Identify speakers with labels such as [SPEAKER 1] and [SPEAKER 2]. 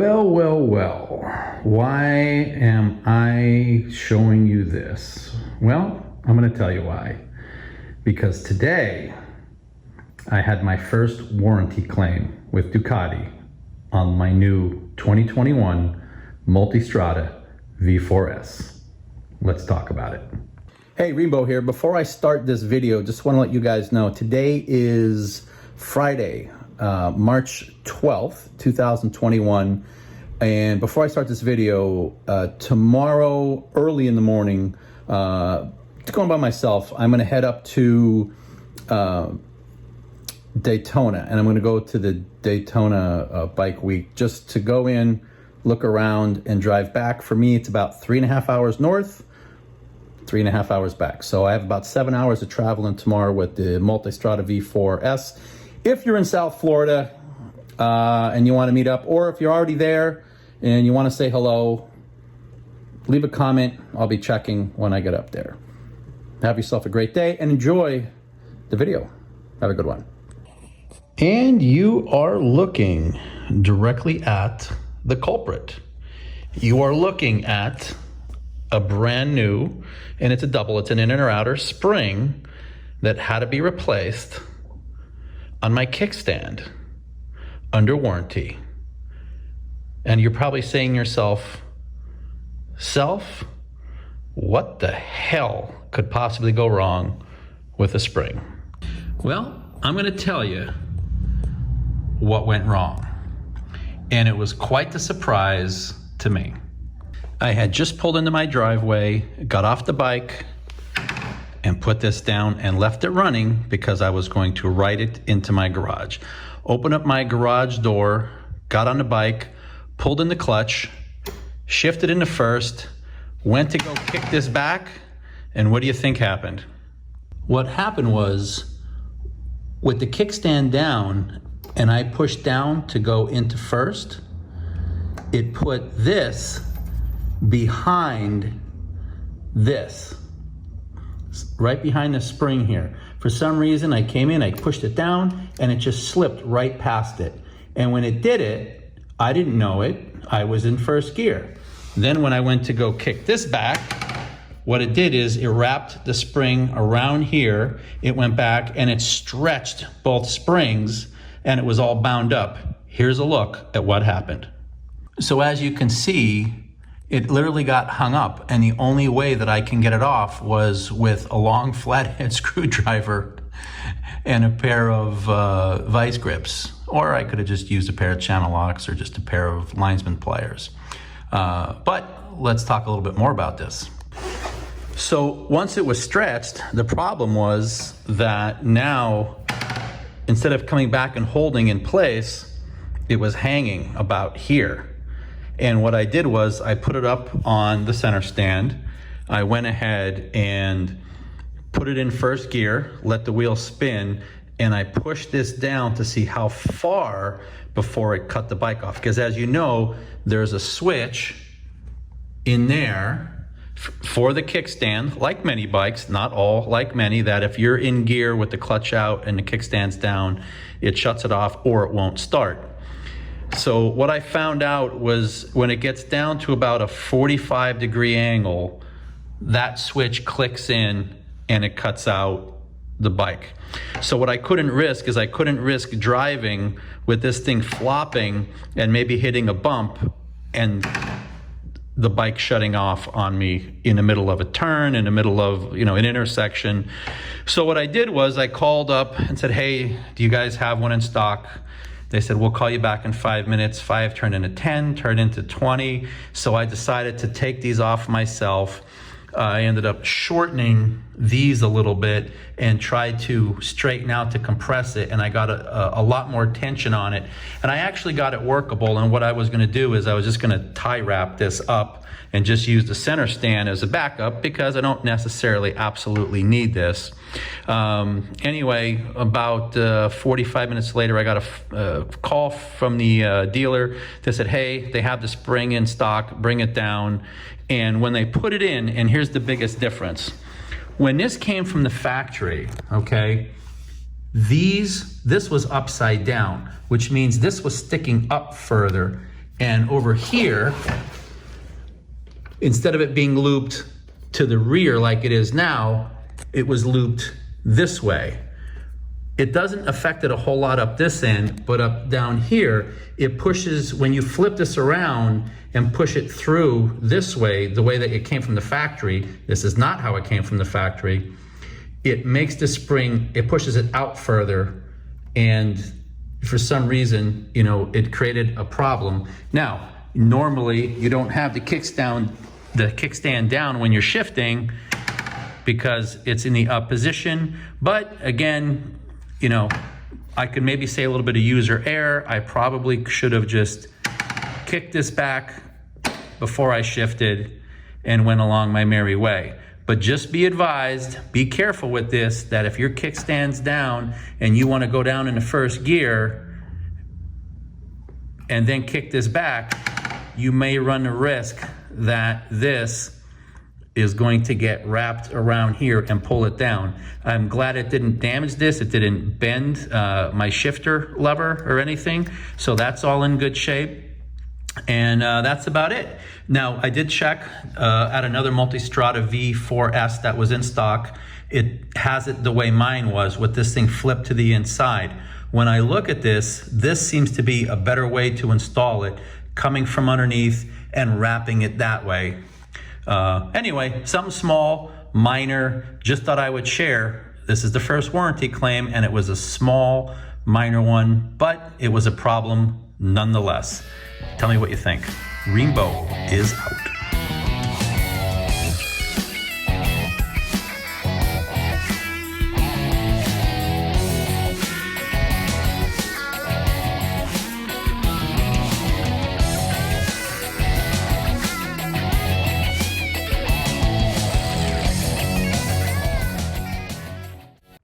[SPEAKER 1] Well, well, well, why am I showing you this? Well, I'm going to tell you why. Because today I had my first warranty claim with Ducati on my new 2021 Multistrada V4S. Let's talk about it. Hey, Rainbow here. Before I start this video, just want to let you guys know today is Friday, March 12th, 2021. And before I start this video, tomorrow early in the morning, going by myself, I'm going to head up to Daytona, and I'm going to go to the Daytona Bike Week just to go in, look around, and drive back. For me, it's about 3.5 hours north, 3.5 hours back. So I have about 7 hours of traveling tomorrow with the Multistrada V4S. If you're in South Florida and you want to meet up, or if you're already there and you want to say hello, leave a comment. I'll be checking when I get up there. Have yourself a great day and enjoy the video. Have a good one. And you are looking directly at the culprit. You are looking at a brand new, and it's a double, it's an inner or outer spring that had to be replaced on my kickstand under warranty. And you're probably saying to yourself, what the hell could possibly go wrong with a spring? Well, I'm going to tell you what went wrong. And it was quite the surprise to me. I had just pulled into my driveway, got off the bike, and put this down and left it running because I was going to ride it into my garage. Opened up my garage door, got on the bike, pulled in the clutch, shifted into first, went to go kick this back, and what do you think happened? What happened was, with the kickstand down, and I pushed down to go into first, it put this behind this, right behind the spring here. For some reason, I came in, I pushed it down, and it just slipped right past it. And when it did it, I didn't know it. I was in first gear. Then when I went to go kick this back, what it did is it wrapped the spring around here, it went back, and it stretched both springs, and it was all bound up. Here's a look at what happened. So as you can see, it literally got hung up, and the only way that I can get it off was with a long flathead screwdriver and a pair of vice grips. Or I could have just used a pair of channel locks or just a pair of linesman pliers. But let's talk a little bit more about this. So once it was stretched, the problem was that now, instead of coming back and holding in place, it was hanging about here. And what I did was I put it up on the center stand. I went ahead and put it in first gear, let the wheel spin, and I pushed this down to see how far before it cut the bike off. Because as you know, there's a switch in there for the kickstand, like many bikes, not all, like many, that if you're in gear with the clutch out and the kickstand's down, it shuts it off or it won't start. So what I found out was when it gets down to about a 45-degree angle, that switch clicks in and it cuts out the bike. So what I couldn't risk is I couldn't risk driving with this thing flopping and maybe hitting a bump and the bike shutting off on me in the middle of a turn, in the middle of, an intersection. So what I did was I called up and said, hey, do you guys have one in stock? They said, we'll call you back in 5 minutes. 5 turned into 10, turned into 20. So I decided to take these off myself. I ended up shortening these a little bit and tried to straighten out to compress it, and I got a lot more tension on it. And I actually got it workable, and what I was gonna do is I was just gonna tie wrap this up and just use the center stand as a backup because I don't necessarily absolutely need this. Anyway, about 45 minutes later, I got a call from the dealer that said, hey, they have the spring in stock, bring it down. And when they put it in, and here's the biggest difference. When this came from the factory, okay, this was upside down, which means this was sticking up further And over here, instead of it being looped to the rear like it is now, it was looped this way. It doesn't affect it a whole lot up this end, but up down here, it pushes, when you flip this around and push it through this way, the way that it came from the factory, this is not how it came from the factory, it makes the spring, it pushes it out further, and for some reason, you know, it created a problem. Now, normally you don't have the kickstand down when you're shifting because it's in the up position, but again, you know, I could maybe say a little bit of user error. I probably should have just kicked this back before I shifted and went along my merry way. But just be advised, be careful with this, that if your kickstand's down and you want to go down in the first gear and then kick this back, you may run the risk that this is going to get wrapped around here and pull it down. I'm glad it didn't damage this. It didn't bend my shifter lever or anything. So that's all in good shape. And that's about it. Now, I did check at another Multistrada V4S that was in stock. It has it the way mine was, with this thing flipped to the inside. When I look at this, this seems to be a better way to install it, coming from underneath and wrapping it that way. Anyway, something small, minor, just thought I would share. This is the first warranty claim, and it was a small, minor one, but it was a problem nonetheless. Tell me what you think. Rainbow is out.